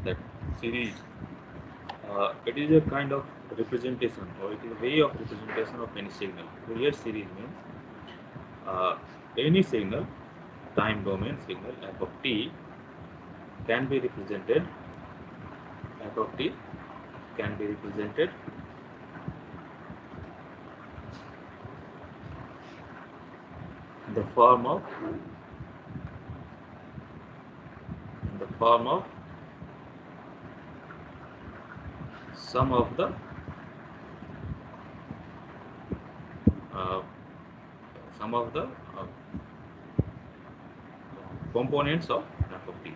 that series, it is a kind of representation, or it is a way of representation of any signal. Fourier series means any signal, time domain signal f of t can be represented, f of t can be represented in the form of some of the uh, some of the components of f of t,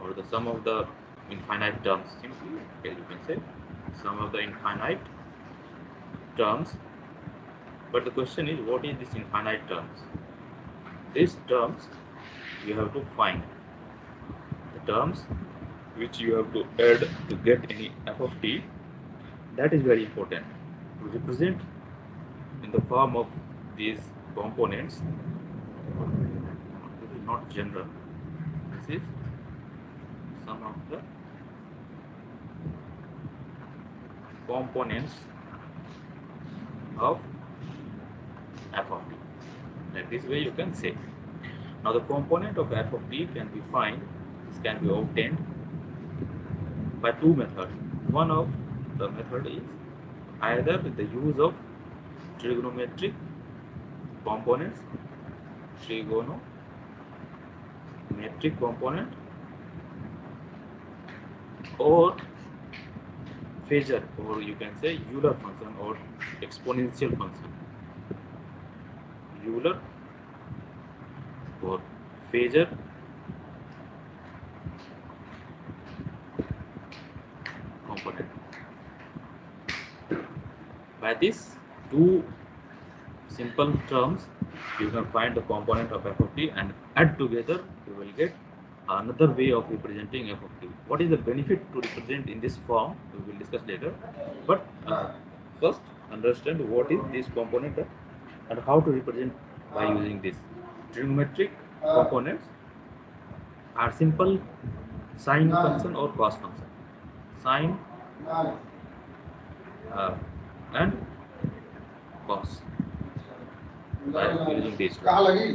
or the sum of the infinite terms. Simply you can say sum of the infinite terms. But the question is, what is this infinite terms? These terms you have to find, the terms which you have to add to get any f of t. That is very important to represent in the form of these components. This is not general, this is some of the components of f of t. Like this way you can say. Now the component of f of t can be find, this can be obtained by two methods. One of the method is either with the use of trigonometric components, trigonometric component, or phasor, or you can say Euler function or exponential function. Euler or phasor component. By these two simple terms, you can find the component of f of t, and add together you will get another way of representing f of t. What is the benefit to represent in this form? We will discuss later. But first, understand what is this component and how to represent by using this. Trigonometric components are simple sine function or cos function. Sine and cos, by using these two.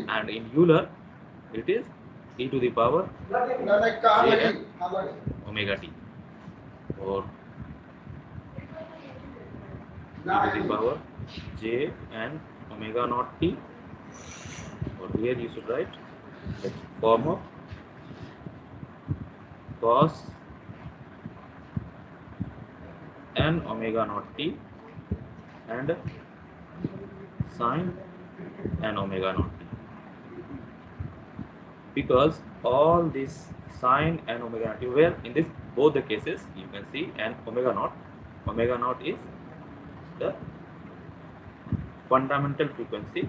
And in Euler, it is e to the power j n omega t, or e to the power j n omega naught t, or here you should write the form of cos n omega naught t and sine n omega naught t, because all this sine and omega naught, where in this both the cases you can see n omega naught is the fundamental frequency,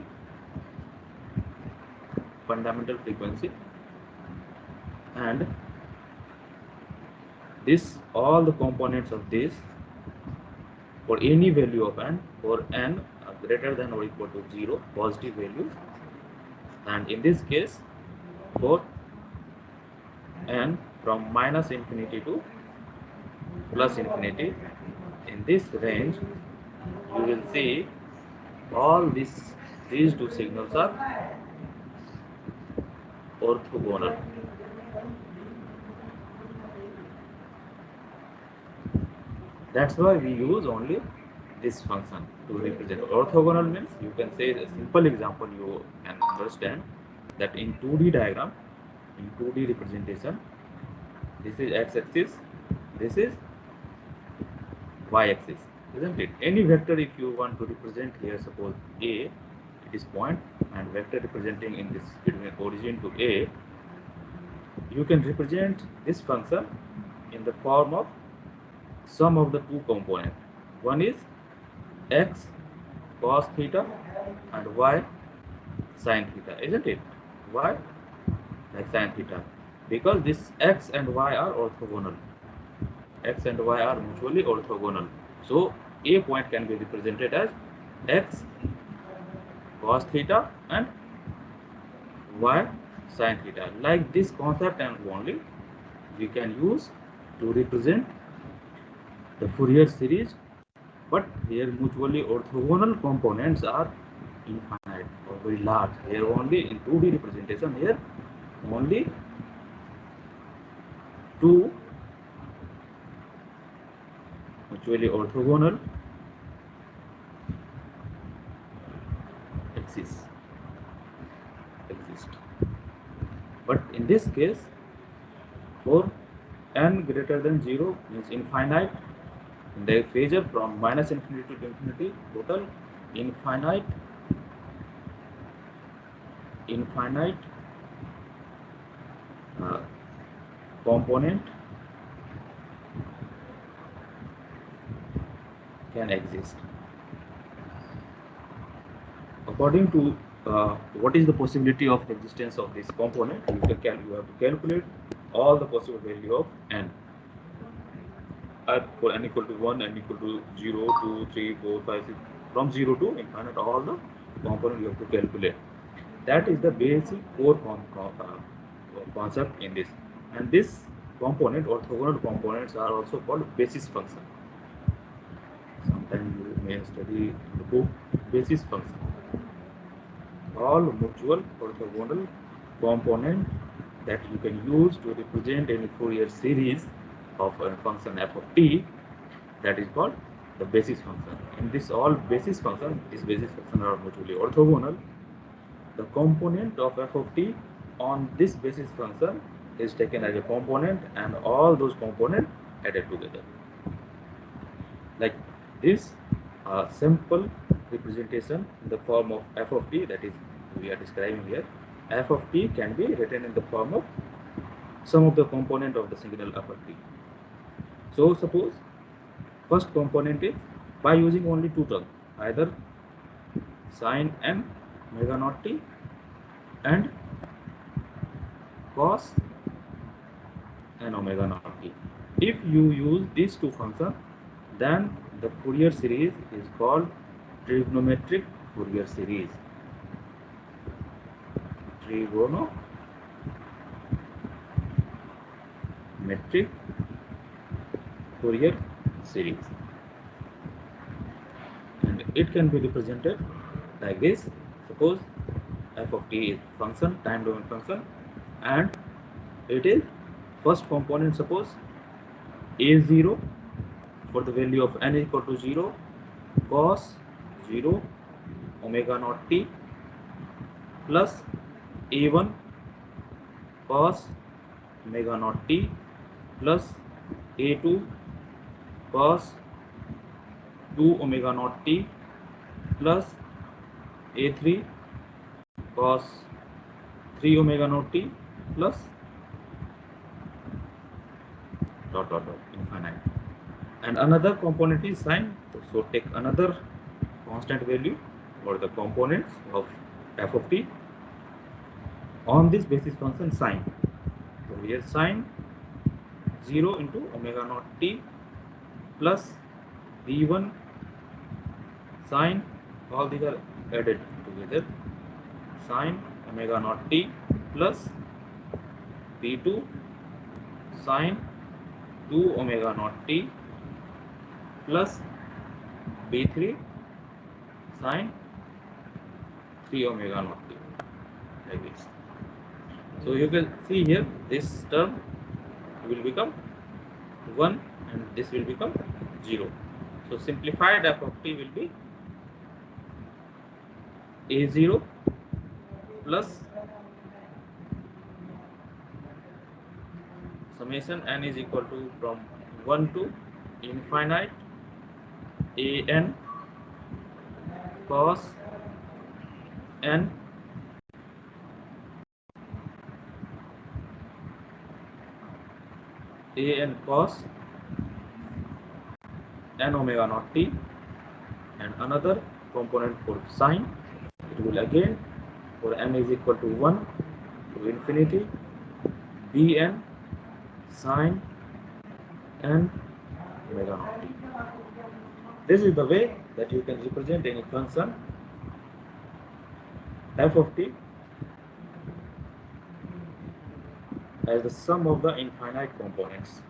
and this all the components of this for any value of n, for n greater than or equal to 0, positive values, and in this case for n from minus infinity to plus infinity, in this range you will see all these two signals are orthogonal. That's why we use only this function to represent. Orthogonal means, you can say a simple example you can understand, that in 2D diagram, in 2D representation, this is x-axis, this is y-axis, isn't it? Any vector if you want to represent here, suppose A, it is point, and vector representing in this between origin to A, you can represent this function in the form of sum of the two components. One is x cos theta and y sin theta, isn't it? Y like sin theta, because this x and y are orthogonal. X and y are mutually orthogonal. So A point can be represented as x cos theta and y sin theta. Like this concept and only we can use to represent the Fourier series, but here mutually orthogonal components are infinite or very large. Here only in 2D representation, here only two mutually orthogonal exist. But in this case, for n greater than 0 means infinite, the phasor from minus infinity to infinity, total infinite component can exist. According to what is the possibility of existence of this component, you have to calculate all the possible value of n. For n equal to 1, n equal to 0, 2, 3, 4, 5, 6, from 0 to infinite, all the components you have to calculate. That is the basic core concept in this. And this component, orthogonal components, are also called basis function. Sometimes you may study in the book basis function. All mutual orthogonal component that you can use to represent any Fourier series of a function f of t, that is called the basis function. In this all basis function, these basis functions are mutually orthogonal. The component of f of t on this basis function is taken as a component, and all those components added together. Like this simple representation in the form of f of t, that is we are describing here, f of t can be written in the form of sum of the component of the signal f of t. So suppose first component is by using only two terms, either sin n omega naught t and cos n omega naught t. If you use these two functions, then the Fourier series is called trigonometric Fourier series. Trigonometric Fourier series, and it can be represented like this. Suppose f of t is function, time domain function, and it is first component, suppose a0 for the value of n equal to 0, cos 0 omega naught t plus a1 cos omega naught t plus a2 cos 2 omega naught t plus a3 cos 3 omega naught t plus dot dot dot infinite. And another component is sine. So take another constant value for the components of f of t on this basis function sine. So here sine 0 into omega naught t plus b1 sine, all these are added together, sine omega naught t plus b2 sine 2 omega naught t plus b3 sine 3 omega naught t, like this. So you can see here this term will become 1 and this will become 0. So simplified f of t will be a0 plus summation n is equal to from 1 to infinite an cos n an cos n omega naught t, and another component for sine, it will again for n is equal to 1 to infinity bn sine n omega naught t. This is the way that you can represent any function f of t as the sum of the infinite components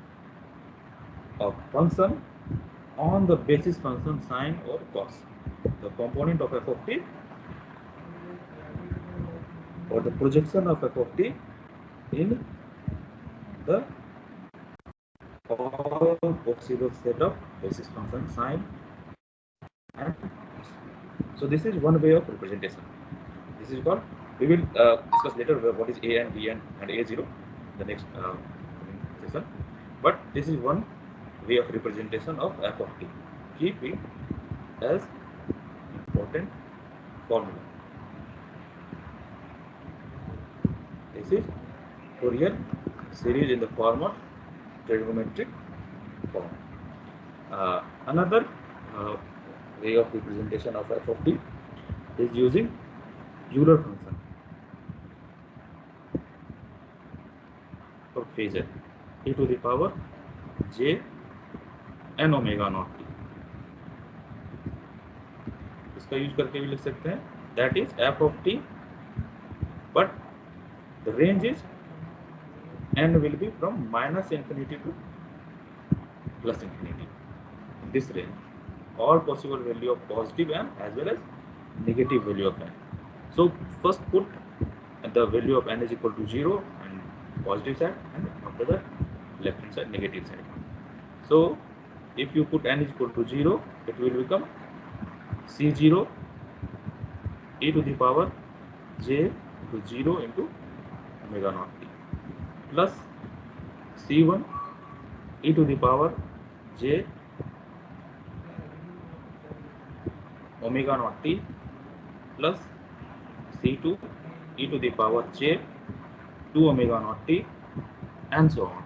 of function on the basis function sine or cos. The component of f of t or the projection of f of t in the all possible set of basis function sine and cos. So this is one way of representation. This is called, we will discuss later what is a and b and a0 the next session, but this is one way of representation of f of t. Keep it as important formula. This is Fourier series in the form of trigonometric form. Another way of representation of f of t is using Euler function for phasor e to the power j n omega naught t. इसका use करके भी लिख सकते हैं, that is f of t, but the range is n will be from minus infinity to plus infinity. In this range, all possible value of positive n as well as negative value of n. So first put the value of n is equal to 0 and positive side, and after that left hand side negative side. So if you put n is equal to 0, it will become c0 e to the power j to 0 into omega naught t plus c1 e to the power j omega naught t plus c2 e to the power j 2 omega naught t and so on.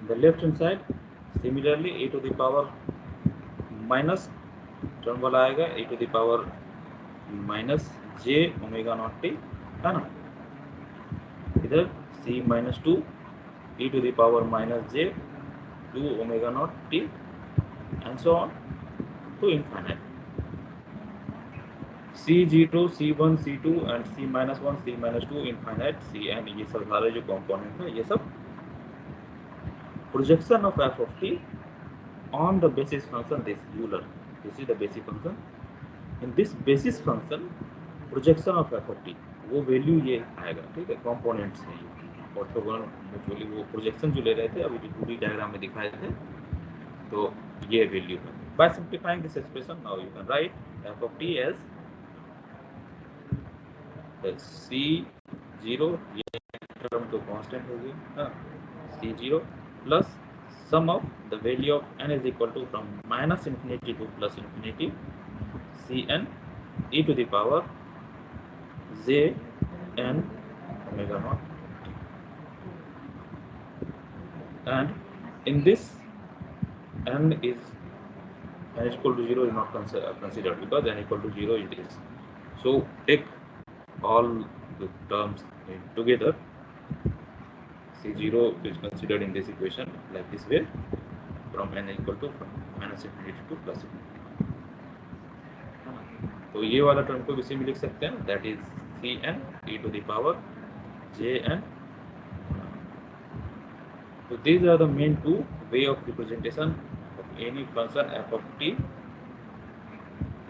The left hand side similarly e to the power minus term वाला आएगा e to the power minus j omega naught t, है ना. इधर c minus 2 e to the power minus j 2 omega naught t and so on to infinite. c0 c1 c2 and c minus 1 c minus 2 infinite cn, ये सब सारे जो component है ये सब projection of f of t on the basis function this Euler. This is the basic function. In this basis function projection of f of t वो value ये आएगा, ठीक है. कंपोनेंट्स है ये ऑर्थोगोनल म्यूचुअली, वो प्रोजेक्शन जो ले रहे थे अभी जो 2D डायग्राम में दिखाए थे, तो ये वैल्यू है. By simplifying this expression, now you can write f of t as c0, ये टर्म तो कांस्टेंट होगी, हाँ, c0 plus sum of the value of n is equal to from minus infinity to plus infinity cn e to the power j n omega naught, and in this n is equal to 0 is not considered because n equal to 0 is this. So take all the terms together. c0 is considered in this equation like this way, from n equal to from minus infinity to plus infinity. तो ये वाला term को भी इसी में लिख सकते हैं, that is cn e to the power jn. So these are the main two way of representation of any function f of t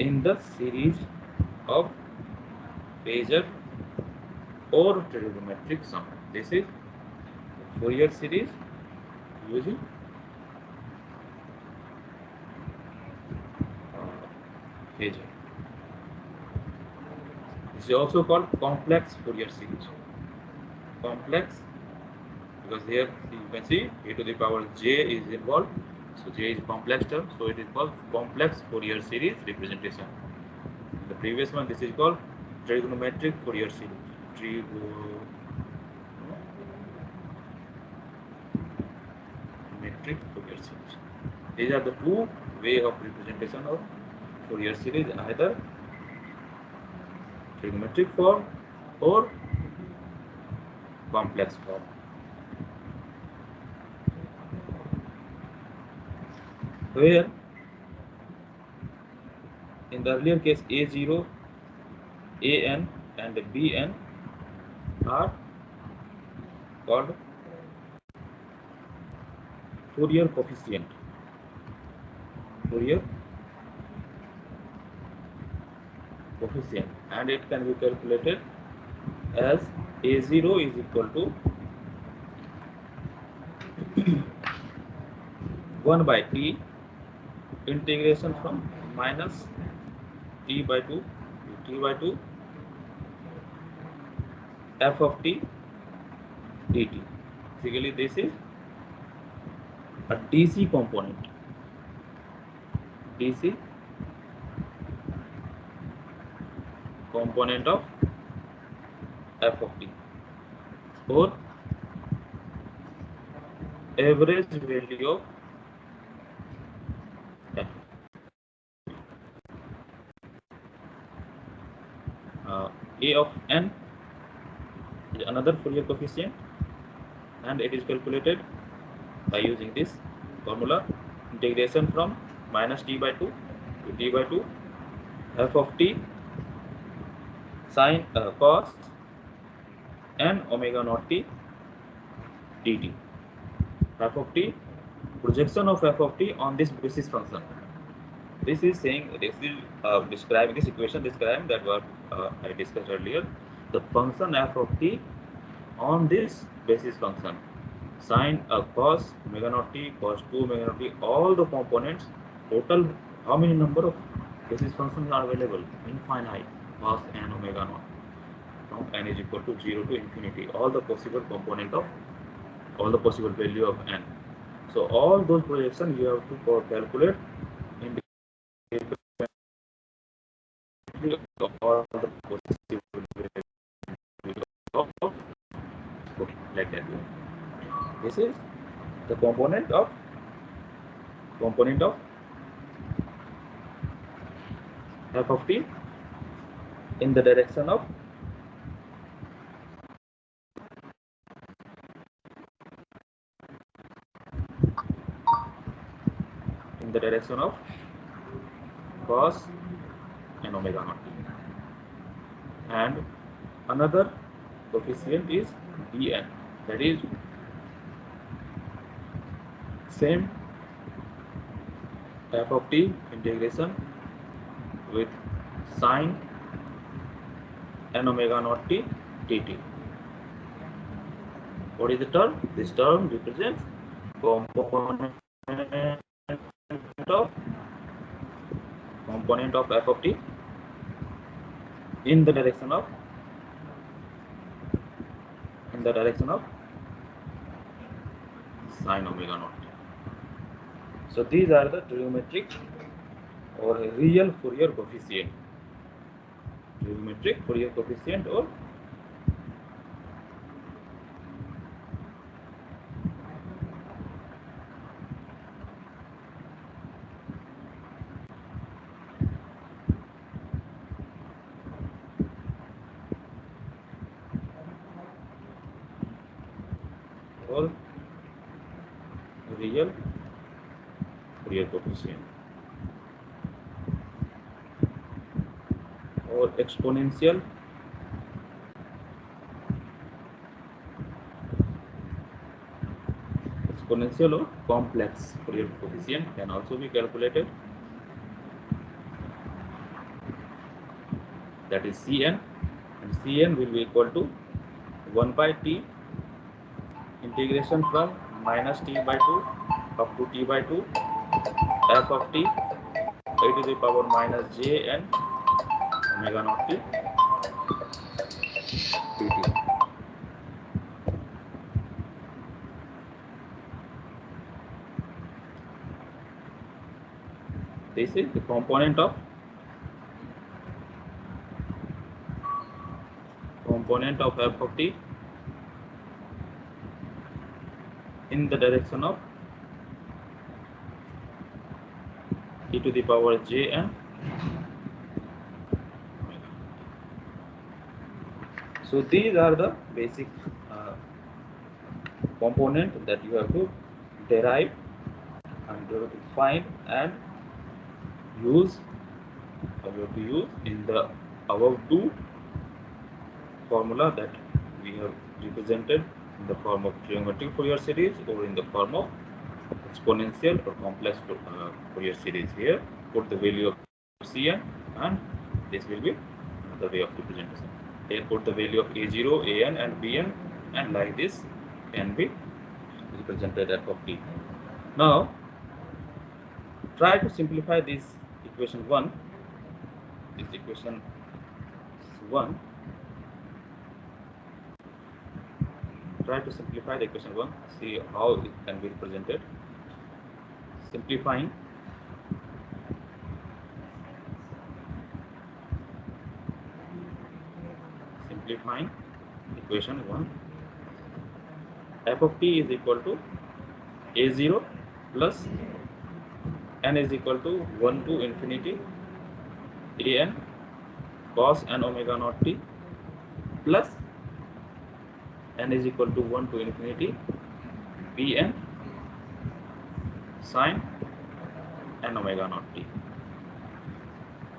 in the series of phasor or trigonometric sum. This is Fourier series using phasor. This is also called complex Fourier series. Complex because here you can see e to the power j is involved, so j is complex term, so it is called complex Fourier series representation. The previous one, this is called trigonometric Fourier series. Trigonometric Fourier series. These are the two way of representation of Fourier series, either trigonometric form or complex form. Where in the earlier case a0, an and Bn are called Fourier coefficient. Fourier coefficient, and it can be calculated as A0 is equal to 1 by t integration from minus t by 2 to t by 2 f of t dt. Basically, this is a DC component. DC component of f of t, or average value of f. A of n is another Fourier coefficient, and it is calculated by using this formula: integration from minus t by 2 to t by 2 f of t sin cos n omega naught t dt. F of t, projection of f of t on this basis function. This is saying, this is describing this equation, describing that what I discussed earlier, the function f of t on this basis function, sine cos omega naught t, cos 2 omega naught t, all the components, total how many number of basis functions are available? Infinite, cos n omega naught, from n is equal to 0 to infinity, all the possible component of all the possible value of n. So all those projections you have to calculate in all the possible value of, like that. This is the component of f of t in the direction of cos and omega naught t. And another coefficient is Dn, that is same f of t integration with sine n omega naught t dt. What is the term? This term represents component of f of t in the direction of sine omega naught t. So these are the trigonometric or real Fourier coefficient. Trigonometric Fourier coefficient or real Fourier coefficient or exponential or complex Fourier coefficient can also be calculated. That is Cn, and Cn will be equal to 1 by t integration from minus t by 2 up to t by 2 f of t e to the power minus j n omega naught t dt. This is the component of f of t in the direction of e to the power j n. So these are the basic component that you have to derive and you have to find and use in the above two formula that we have represented in the form of geometric Fourier series or in the form of exponential or complex Fourier series. Here put the value of Cn, and this will be another way of representation. Here put the value of a0, an and bn, and like this can be represented f of t. Now try to simplify this equation 1. This equation 1. Try to simplify the equation 1. See how it can be represented. Simplifying equation 1, f of t is equal to a0 plus n is equal to 1 to infinity an cos n omega naught t plus n is equal to 1 to infinity bn sin n omega naught t.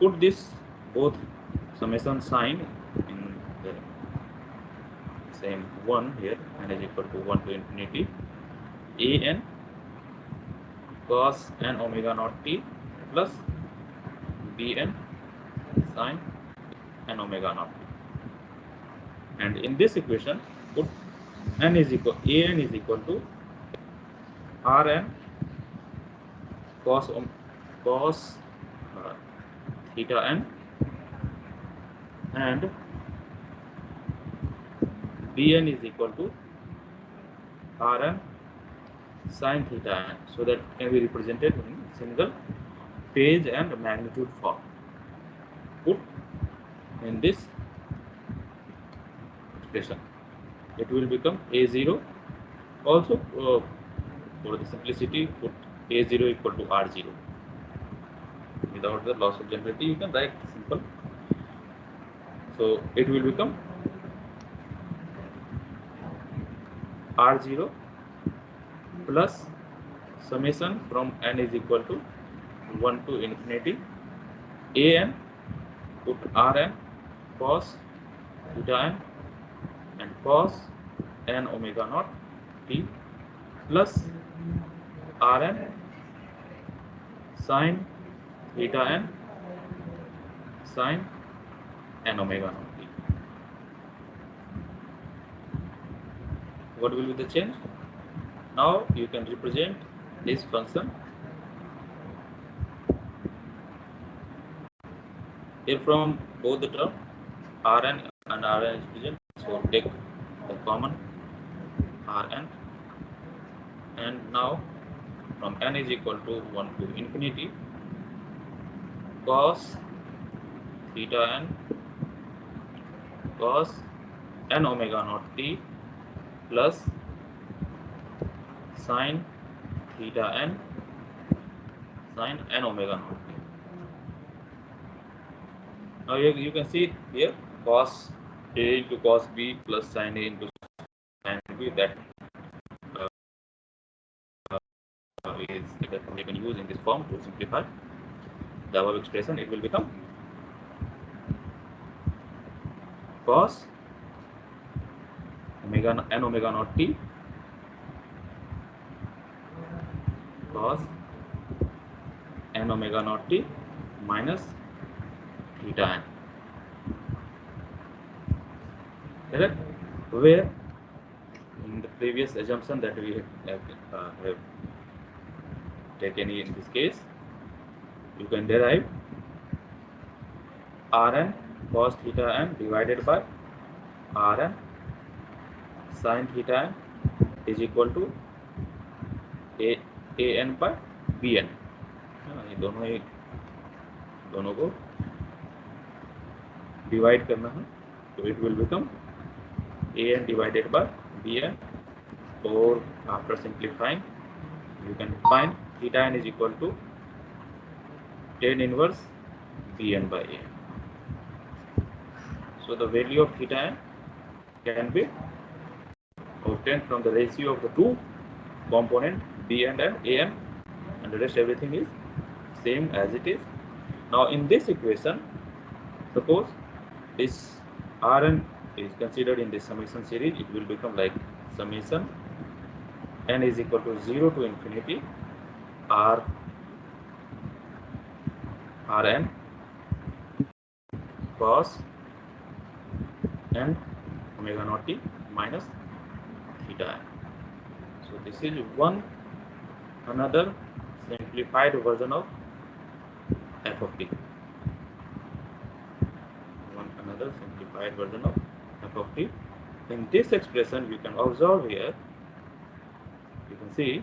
Put this both summation sign in the same one here. N is equal to 1 to infinity an cos n omega naught t plus bn sin n omega naught t. And in this equation put an is equal to rn cos theta n and bn is equal to rn sin theta n, so that can be represented in single phase and magnitude form. Put in this expression, it will become a0. Also for the simplicity, put a0 equal to r0. Without the loss of generality, you can write simple. So it will become r0 plus summation from n is equal to 1 to infinity an, put rn cos theta n and cos n omega naught t plus rn sin theta n sin n omega naught t. What will be the change? Now you can represent this function here from both the term rn and rn is present. So take the common rn, and now from n is equal to 1 to infinity cos theta n cos n omega naught t plus sin theta n sin n omega naught t. Now you can see here cos a into cos b plus sin a into sin b, that is that we can use in this form to simplify the above expression. It will become cos omega n omega naught t cos n omega naught t minus theta n. Correct? Where in the previous assumption that we have taken in this case, you can derive rn cos theta n divided by rn sin theta n is equal to an by bn. ये दोनों को divide करना है, तो it will become an divided by bn, or after simplifying you can find theta n is equal to tan inverse bn by an. So the value of theta n can be obtained from the ratio of the two component bn and an, and the rest everything is same as it is. Now in this equation, suppose this rn is considered in the summation series, it will become like summation n is equal to 0 to infinity r Rn cos n omega naught t minus theta n. So this is another simplified version of f of t. Another simplified version of f of t. In this expression, you can observe here, you can see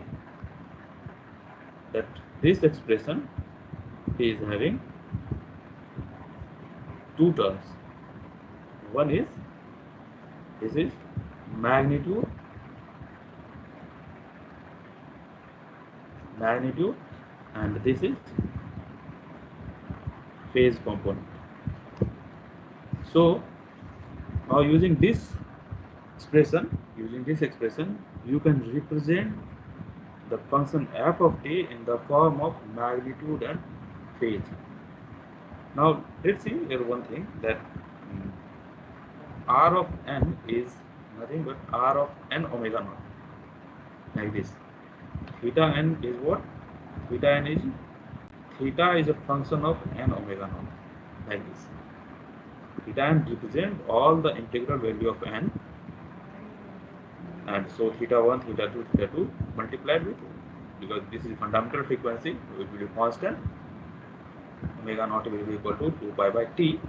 that this expression is having two terms. One is, this is magnitude, and this is phase component. So now using this expression, you can represent the function f of t in the form of magnitude and phase. Now let's see here one thing, that r of n is nothing but r of n omega naught, like this. Theta n is what? Theta is a function of n omega naught, like this. Theta n represent all the integral value of n, and so theta 1, theta 2 multiplied with, because this is fundamental frequency, it will be constant, omega naught will be equal to 2 pi by t,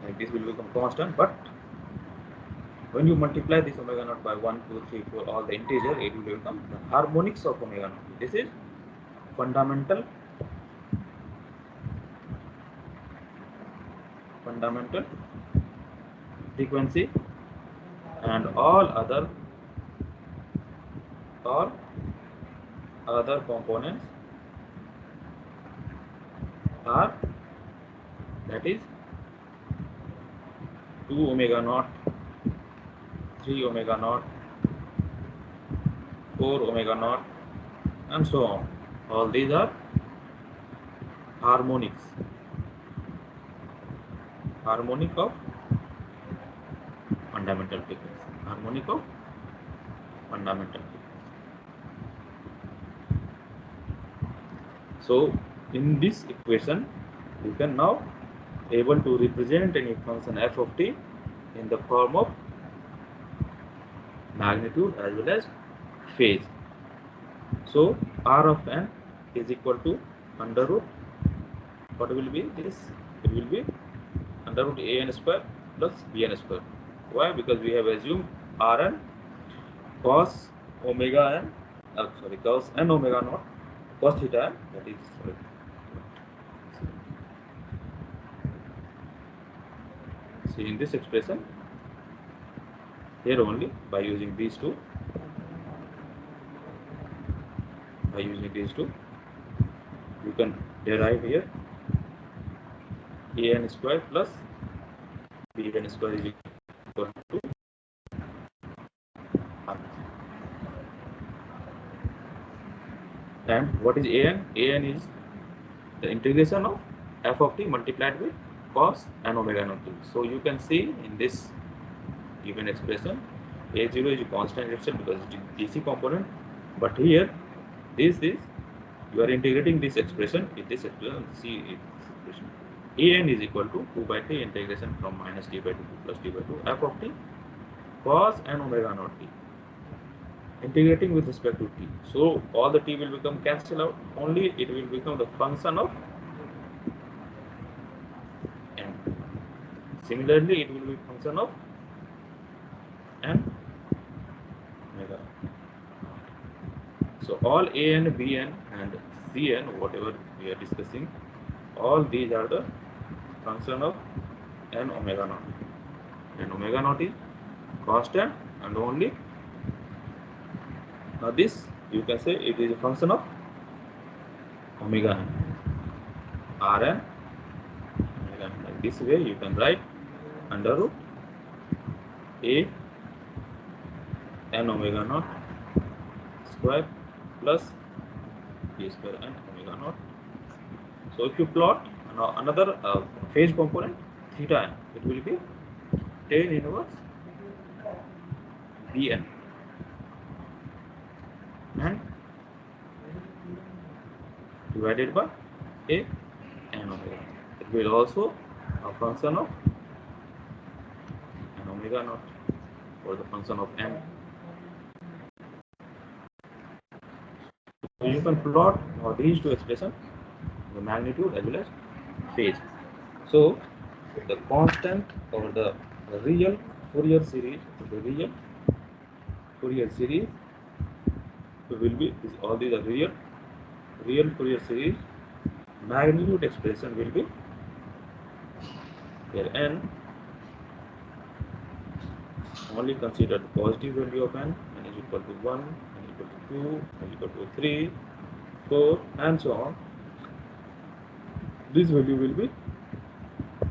and this will become constant. But when you multiply this omega naught by 1, 2, 3, 4, all the integer, it will become the harmonics of omega naught. This is fundamental frequency, and all other components are, that is 2 omega naught, 3 omega naught, 4 omega naught, and so on. All these are harmonics, harmonic of fundamental frequency, So in this equation, you can now able to represent any function f of t in the form of magnitude as well as phase. So r of n is equal to under root, what will be this? It will be under root a n square plus b n square. Why? Because we have assumed Rn cos omega n, cos n omega naught cos theta n, that is see in this expression here only, by using these two, you can derive here a n square plus b n square is equal to r. And what is a n? A n is the integration of f of t multiplied with cos n omega naught t. So you can see in this given expression, a0 is a constant itself because it is DC component, but here this is, you are integrating this expression in this expression. See this expression, a n is equal to 2 by t integration from minus t by 2 to plus t by 2 f of t cos n omega naught t, integrating with respect to t. So all the t will become cancelled out, only it will become the function of n. Similarly, it will be function of n omega. So all a n, b n and c n, whatever we are discussing, all these are the function of n omega naught. And omega naught is constant, and only now this you can say it is a function of omega n, Rn omega n. Like this way you can write under root a n omega naught square plus b square n omega naught. So if you plot another phase component theta n, it will be tan inverse Bn and divided by a n omega. It will also a function of n omega naught or the function of n. So you can plot these two expressions, the magnitude as well as phase. So the constant or the real Fourier series, will be all these are real Fourier series. Magnitude expression will be here n. Only consider the positive value of n is equal to 1, n is equal to 2, n is equal to 3, 4 and so on. This value will be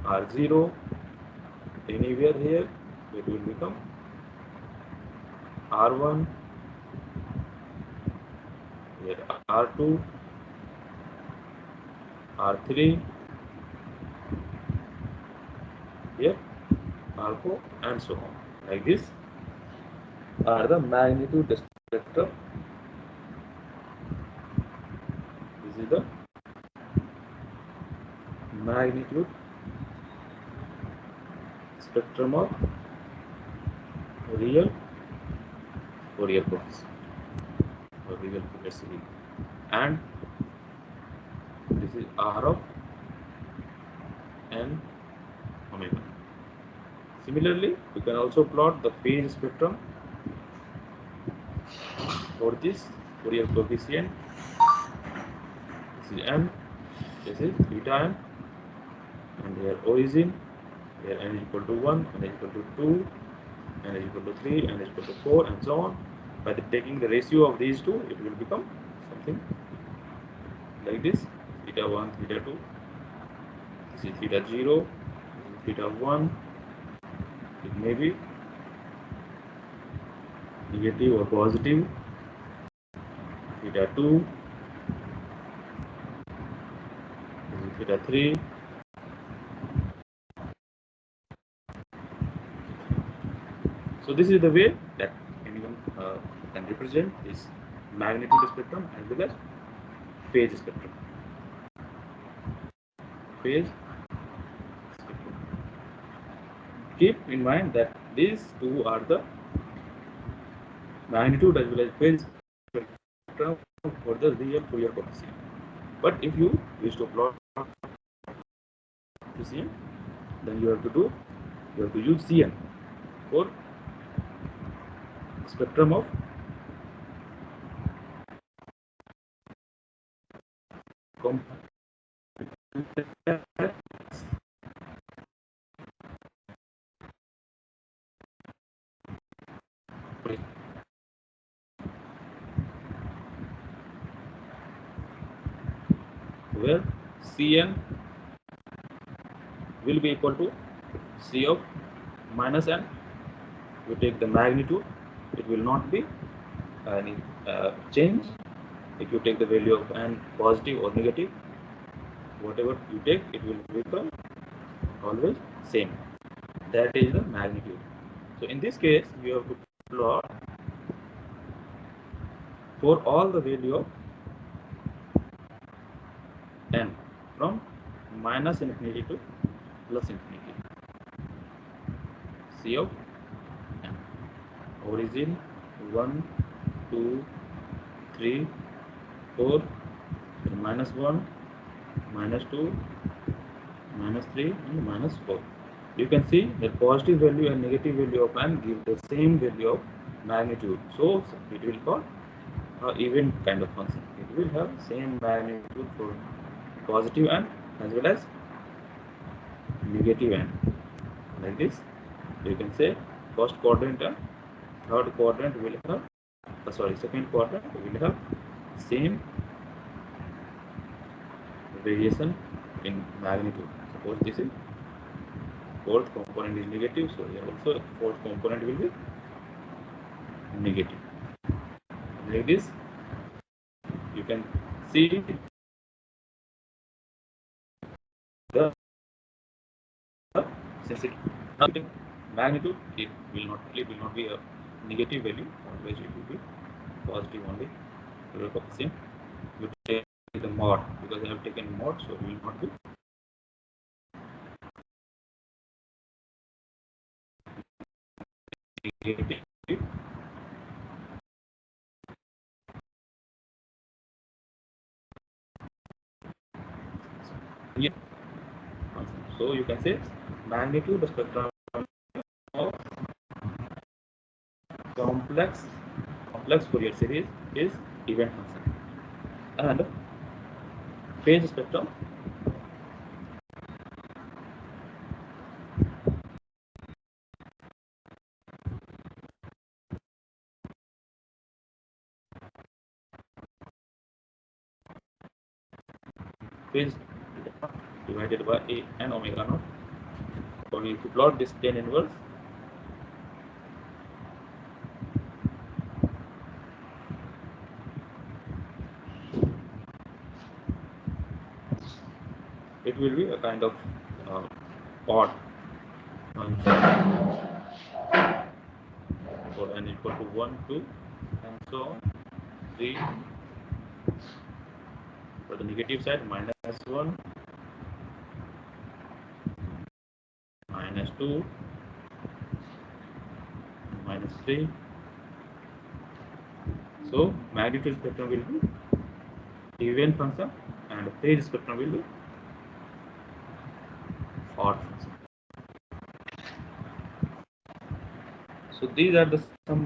r0 anywhere here. It will become r1 here, r2, r3 here, r4 and so on. Like this are the magnitude spectrum. This is the magnitude spectrum of real Fourier coefficient or real Fourier series, and this is r of n omega. Similarly, you can also plot the phase spectrum for this Fourier coefficient. This is m, this is theta m, and here origin, here n is equal to 1, n is equal to 2, n is equal to 3, n is equal to 4 and so on. By taking the ratio of these two, it will become something like this: theta 1, theta 2, this is theta 0, this is theta 1. It may be negative or positive, theta 2, this is theta 3. So this is the way that anyone can represent this magnitude spectrum as well as phase spectrum. Phase spectrum. Keep in mind that these two are the magnitude as well as phase spectrum for the real Fourier coefficient. But if you wish to plot coefficient, then you have to use Cn for spectrum of where Cn will be equal to C of minus n. You take the magnitude, it will not be any change. If you take the value of n positive or negative, whatever you take, it will become always same. That is the magnitude. So in this case, you have to plot for all the value of n from minus infinity to plus infinity. C of n. Origin 1, 2, 3, 4, minus 1, minus 2, minus 3 and minus 4. You can see that positive value and negative value of n give the same value of magnitude. So it will call even kind of function. It will have same magnitude for positive n as well as negative n. Like this, you can say first quadrant and third quadrant will have second quadrant will have same variation in magnitude. Suppose this is fourth component is negative, so here also fourth component will be negative. Like this, you can see the sensitivity. magnitude, it will not be a negative value, always it will be positive only. Real coefficient, you take the mod, because I have taken mod, so it will not be negative. So you can say magnitude spectrum of complex Fourier series is event function, and phase spectrum phase divided by a and omega naught. So if you plot this tan inverse, it will be a kind of odd function for n equal to 1, 2, and so on, 3. For the negative side, -1, -2, -3. So magnitude spectrum will be even function, and phase spectrum will be odd function. So these are the some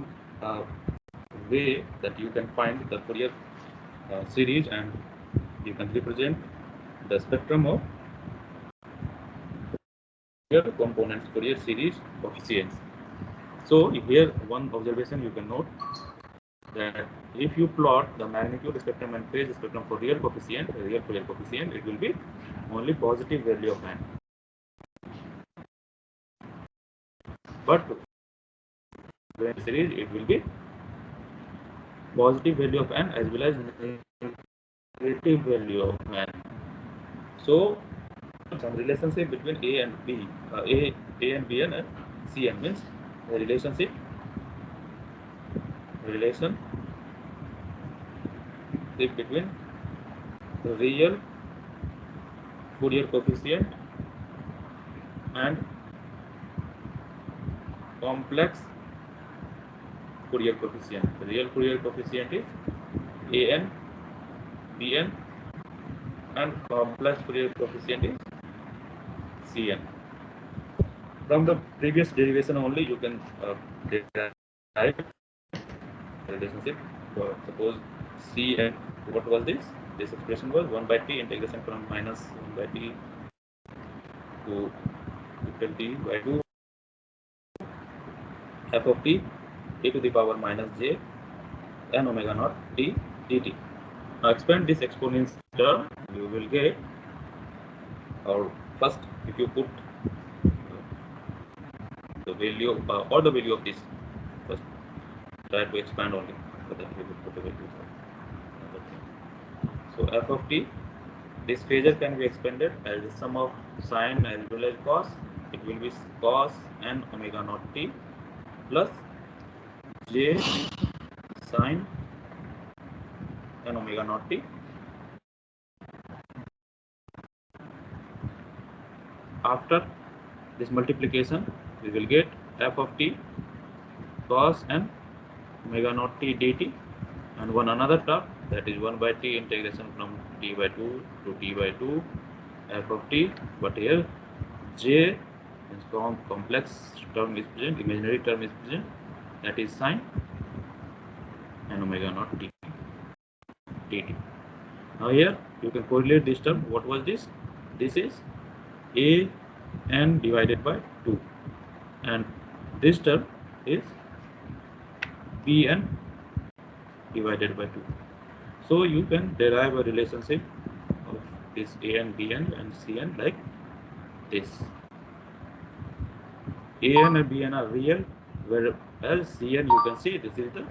way that you can find the Fourier series, and you can represent the spectrum of Fourier components, Fourier series coefficients. So here one observation you can note, that if you plot the magnitude spectrum and phase spectrum for real Fourier coefficient, it will be only positive value of n. But when series, it will be positive value of n as well as negative value of n. So some relationship between A and B, A and Bn and Cn means the relationship between the real Fourier coefficient and complex Fourier coefficient. The real Fourier coefficient is An, Bn, and complex Fourier coefficient is Cn. From the previous derivation only, you can derive the relationship. Suppose Cn, what was this? This expression was 1 by t integration from minus 1 by t to capital T by 2 f of t e to the power minus j n omega naught t dt. Now expand this exponential term, you will get, or first if you put the value or the value of this, first try to expand only, but then you will put the value of another thing. So f of t, this phasor can be expanded as the sum of sine as well as cos. It will be cos n omega naught t plus j sine n omega naught t. After this multiplication, we will get f of t cos n omega naught t dt, and one another term, that is 1 by t integration from t by 2 to t by 2 f of t, but here j is complex term is present, imaginary term is present, that is sine n omega naught t dt. Now here you can correlate this term. What was this? This is a n divided by 2, and this term is bn divided by 2. So you can derive a relationship of this an, bn and cn like this. An and bn are real, whereas cn, you can see this is the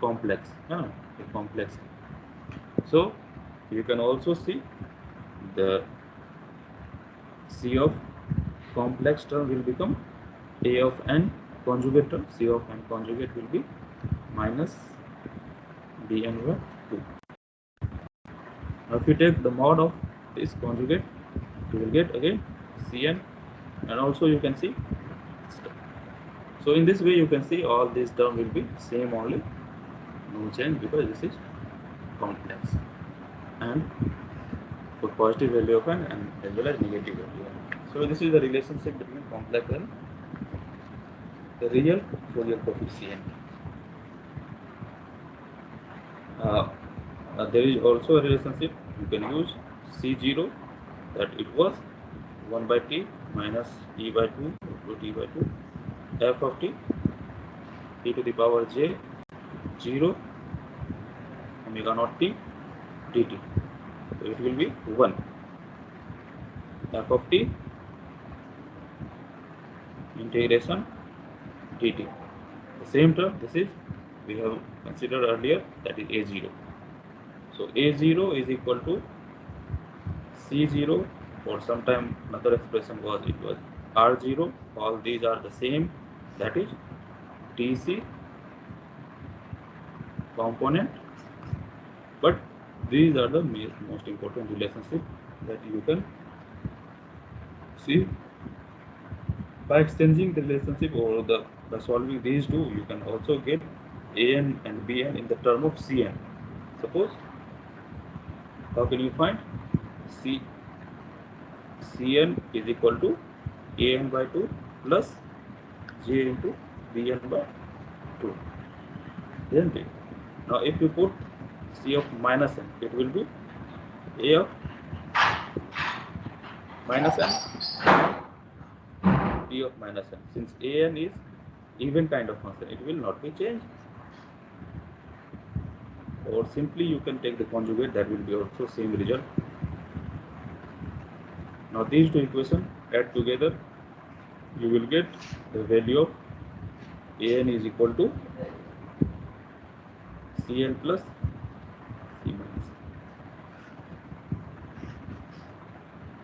complex, the complex. So you can also see the C of complex term will become A of n conjugate term, C of n conjugate will be minus Bn by 2. Now if you take the mod of this conjugate, you will get again Cn, and also you can see. So in this way you can see all these terms will be same only, no change, because this is complex, and for positive value of n and as well as negative value of n. So this is the relationship between complex and the real Fourier coefficient. There is also a relationship you can use C0, that it was 1 by t minus e by 2 to t by 2 f of t e to the power j 0 omega naught t dt. So it will be 1 f of t integration dt. The same term, this is we have considered earlier, that is a0. So a0 is equal to c0, or sometime another expression was it was r0. All these are the same, that is tc component, but these are the most important relationship that you can see by exchanging the relationship, or by solving these two. You can also get an and bn in the term of cn. Suppose, how can you find cn is equal to an by 2 plus j into bn by 2, isn't it? Now if you put c of minus n, it will be a of minus n b of minus n. Since an is even kind of function, it will not be changed. Or simply you can take the conjugate, that will be also same result. Now these two equations add together, you will get the value of an is equal to cn plus c minus.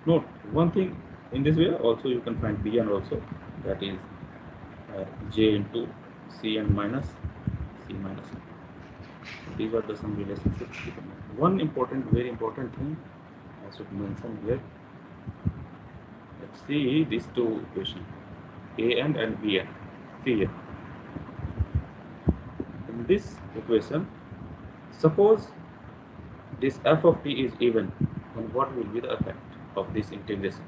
Note one thing, in this way also you can find bn also, that is j into cn minus c minus. These are the some relationships. One important, very important thing I should mention here. Let's see these two equations, an and bn. See here, in this equation, suppose this f of t is even, then what will be the effect of this integration?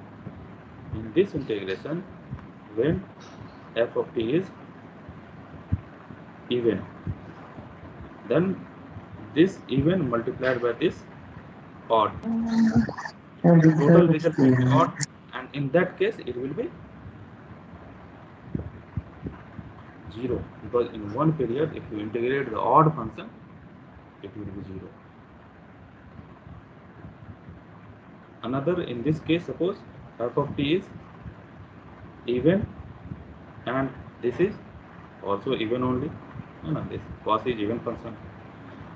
In this integration, when f of t is even, then this even multiplied by this odd, total result will be odd, and in that case it will be 0, because in one period if you integrate the odd function, it will be 0. Another, in this case, suppose f of t is even and this is also even only, this cos is even function.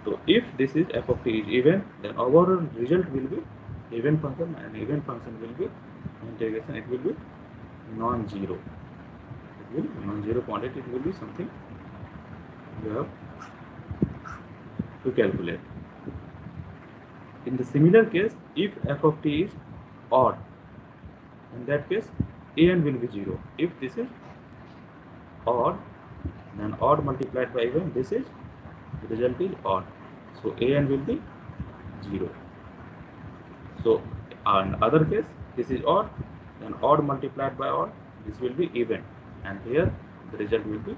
So if this is f of t is even, then our result will be even function, and even function will be integration, it will be non-zero. It will be non-zero quantity, it will be something you have to calculate. In the similar case, if f of t is odd, in that case an will be 0. If this is odd, then odd multiplied by even, this is, the result is odd, so an will be 0. So in other case, this is odd, then odd multiplied by odd, this will be even, and here the result will be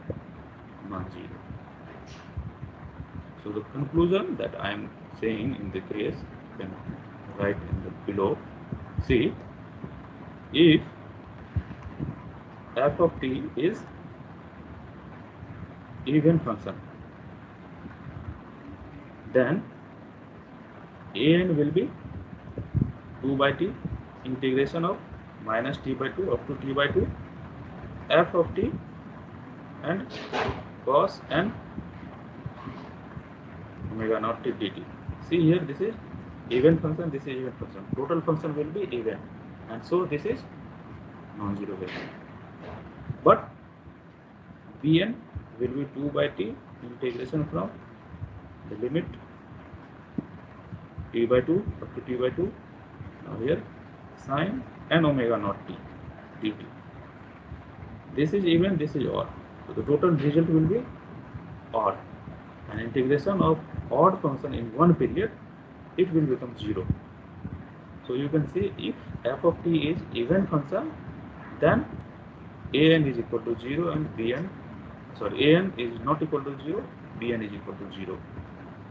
non-zero. So the conclusion that I am saying in the case, you can write in the below. See, if f of t is even function, then an will be 2 by t integration of minus t by 2 up to t by 2 f of t and cos n omega naught t dt. See here, this is even function, this is even function, total function will be even, and so this is non-zero value. But Bn will be 2 by t integration from the limit t by 2 up to t by 2. Now here sine n omega naught t dt. This is even, this is odd. So the total result will be odd. An integration of odd function in one period, it will become 0. So you can see if f of t is even function, then an is equal to 0 and an is not equal to 0, bn is equal to 0.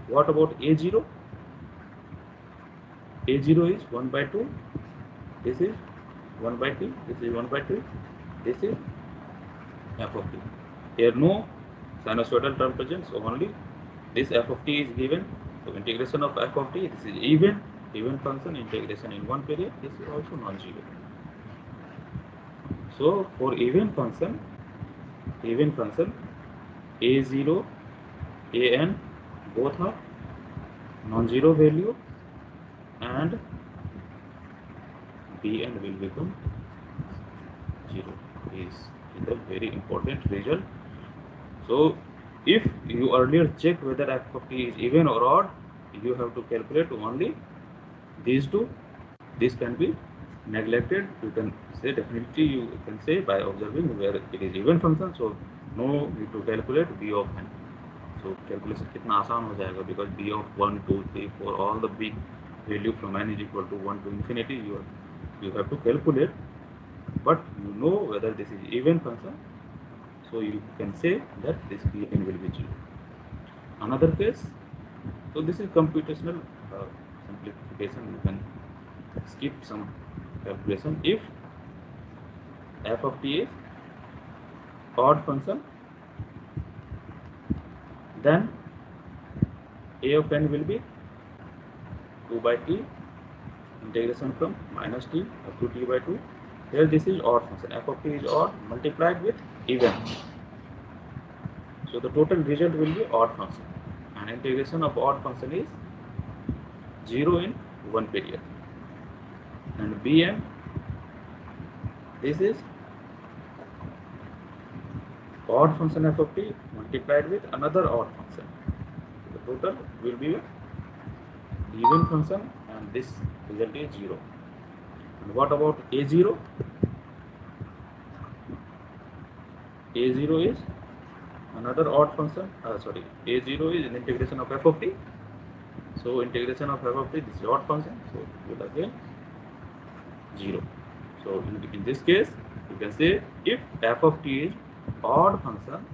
What about a0? a0 is 1 by 2, this is 1 by t, this is 1 by 2, this is f of t. Here no sinusoidal term present, so only this f of t is given. So integration of f of t, this is even function, integration in one period, this is also non-zero. So for even function a0, an both are non-zero value and bn will become 0 is a very important result. So if you earlier checked whether f of t is even or odd, you have to calculate only these two. This can be neglected. You can say definitely, you can say by observing where it is even function, so no need to calculate b of n. So calculation kitna आसान हो जाएगा, because b of 1, 2, 3, 4 all the big value from n is equal to 1 to infinity you have to calculate, but you know whether this is even function, so you can say that this bn will be 0. Another case, so this is computational simplification, you can skip some calculation. If f of t is odd function, then a of n will be 2 by t integration from minus t up to t by 2. Here this is odd function, f of t is odd multiplied with even, so the total result will be odd function, and integration of odd function is 0 in one period. And bn, this is odd function f of t multiplied with another odd function, so the total will be a even function, and this result is 0. And what about a0? a0 is another odd function, a0 is an integration of f of t, so integration of f of t, this is odd function, so it will again 0. So in this case you can say if f of t is odd function,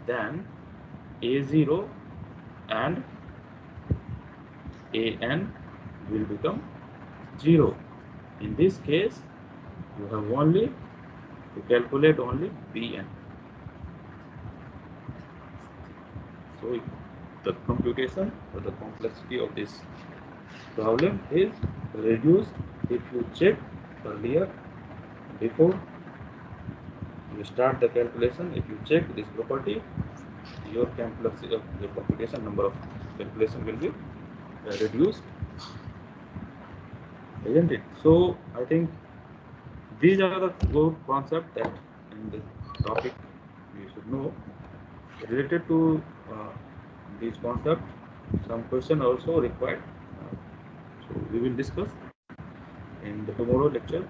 then a0 and an will become 0. In this case you have only to calculate only bn. So the computation or the complexity of this problem is reduced if you check earlier before you start the calculation. If you check this property, your complexity of the computation, number of calculation will be reduced, isn't it? So I think these are the good concepts that in the topic you should know. Related to these concepts, some question also required, so we will discuss in the tomorrow lecture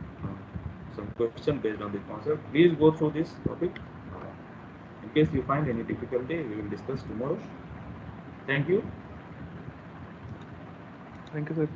some question based on this concept. Please go through this topic. In case you find any difficulty, we will discuss tomorrow. Thank you. Thank you, sir.